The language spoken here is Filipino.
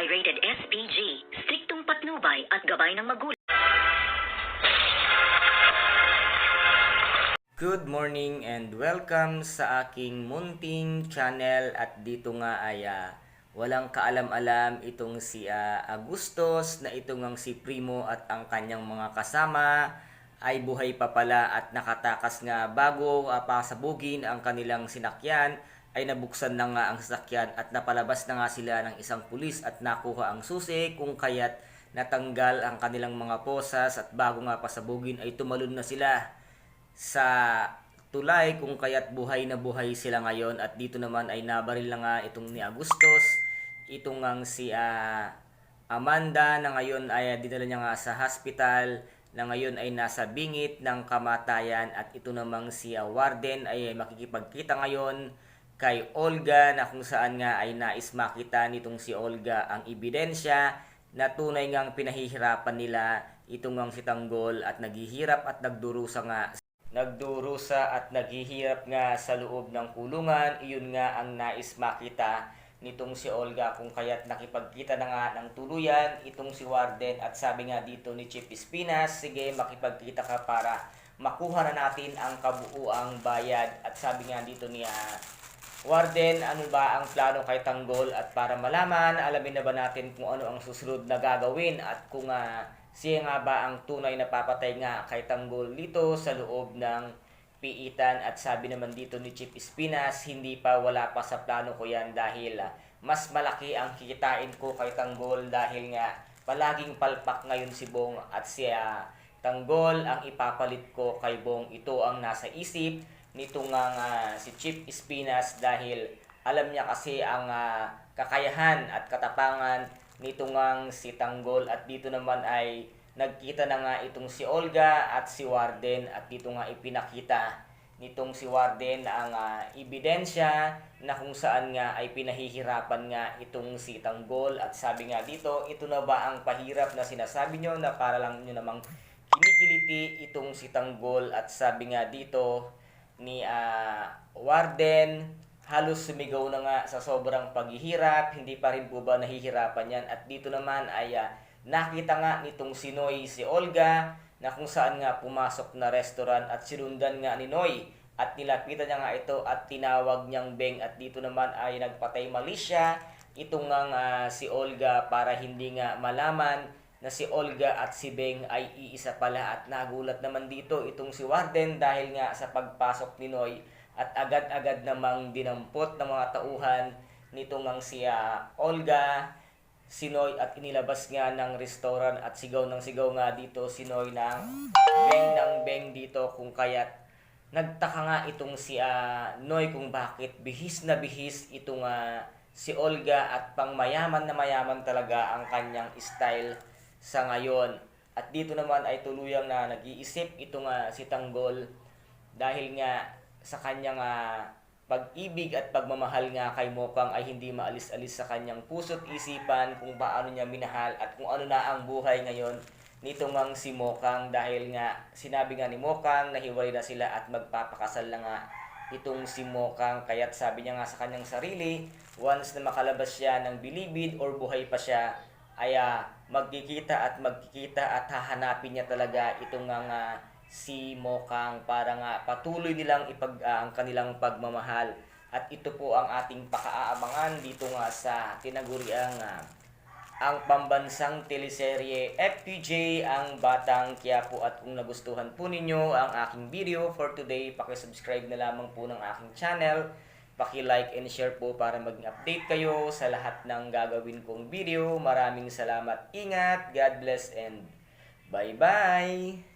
Rated SPG, striktong patnubay at gabay ng magulang. Good morning and welcome sa aking munting channel. At dito nga ay walang kaalam-alam itong si Agustos na itong ang si Primo at ang kanyang mga kasama ay buhay pa pala at nakatakas nga bago pasabugin ang kanilang sinakyan ay nabuksan na nga ang sasakyan at napalabas na nga sila ng isang pulis at nakuha ang susi kung kaya't natanggal ang kanilang mga posas at bago nga pasabugin ay tumalon na sila sa tulay kung kaya't buhay na buhay sila ngayon. At dito naman ay nabaril na nga itong ni Agustos, itong ang si Amanda na ngayon ay dinala niya nga sa hospital na ngayon ay nasa bingit ng kamatayan. At ito namang si Warden ay makikipagkita ngayon kay Olga na kung saan nga ay nais makita nitong si Olga ang ebidensya na tunay ngang pinahihirapan nila itong ang si Tanggol at naghihirap at nagdurusa at naghihirap nga sa loob ng kulungan. Iyon nga ang nais makita nitong si Olga kung kaya't nakipagkita na nga ng tuluyan itong si Warden. At sabi nga dito ni Chief Espinas, sige makipagkita ka para makuha na natin ang kabuuang bayad. At sabi nga dito ni Warden, ano ba ang plano kay Tanggol at para malaman, alamin na ba natin kung ano ang susunod na gagawin at kung siya nga ba ang tunay na papatay nga kay Tanggol dito sa loob ng piitan. At sabi naman dito ni Chief Espinas, hindi pa, wala pa sa plano ko yan dahil mas malaki ang kikitain ko kay Tanggol dahil nga palaging palpak ngayon si Bong at siya Tanggol ang ipapalit ko kay Bong. Ito ang nasa isip nitong si Chief Espinas dahil alam niya kasi ang kakayahan at katapangan nitong si Tanggol. At dito naman ay nagkita na nga itong si Olga at si Warden at dito nga ipinakita nitong si Warden ang ebidensya na kung saan nga ay pinahihirapan nga itong si Tanggol. At sabi nga dito, ito na ba ang pahirap na sinasabi nyo na para lang nyo namang kinikiliti itong si Tanggol. At sabi nga dito ni Warden, halos sumigaw na nga sa sobrang paghihirap, hindi pa rin po ba nahihirapan yan. At dito naman ay nakita nga nitong si Noy si Olga na kung saan nga pumasok na restaurant at sinundan nga ni Noy at nilapitan niya nga ito at tinawag niyang Beng. At dito naman ay nagpatay mali siya itong si Olga para hindi nga malaman na si Olga at si Beng ay iisa pala. At nagulat naman dito itong si Warden dahil nga sa pagpasok ni Noy at agad-agad namang dinampot ng mga tauhan nitong si Olga, si Noy at inilabas nga ng restaurant at sigaw ng sigaw nga dito si Noy ng Beng dito kung kaya't nagtaka nga itong si Noy kung bakit bihis na bihis itong si Olga at pang mayaman na mayaman talaga ang kanyang style sa ngayon. At dito naman ay tuluyang na nag-iisip itong si Tanggol dahil nga sa kanyang pag-ibig at pagmamahal nga kay Mokang ay hindi maalis-alis sa kanyang puso't isipan kung paano niya minahal at kung ano na ang buhay ngayon nitong si Mokang dahil nga sinabi nga ni Mokang na hiwalay na sila at magpapakasal na nga itong si Mokang. Kaya't sabi niya nga sa kanyang sarili, once na makalabas siya ng bilibid or buhay pa siya ay magkikita at hahanapin niya talaga itong si Mokang para nga patuloy nilang ang kanilang pagmamahal. At ito po ang ating pakaabangan dito nga sa tinaguriang ang pambansang teleserye FPJ Ang Batang Quiapo. At kung nagustuhan po ninyo ang aking video for today, paki-subscribe na lamang po ng aking channel, paki-like and share po para maging update kayo sa lahat ng gagawin kong video. Maraming salamat, ingat, God bless and bye-bye!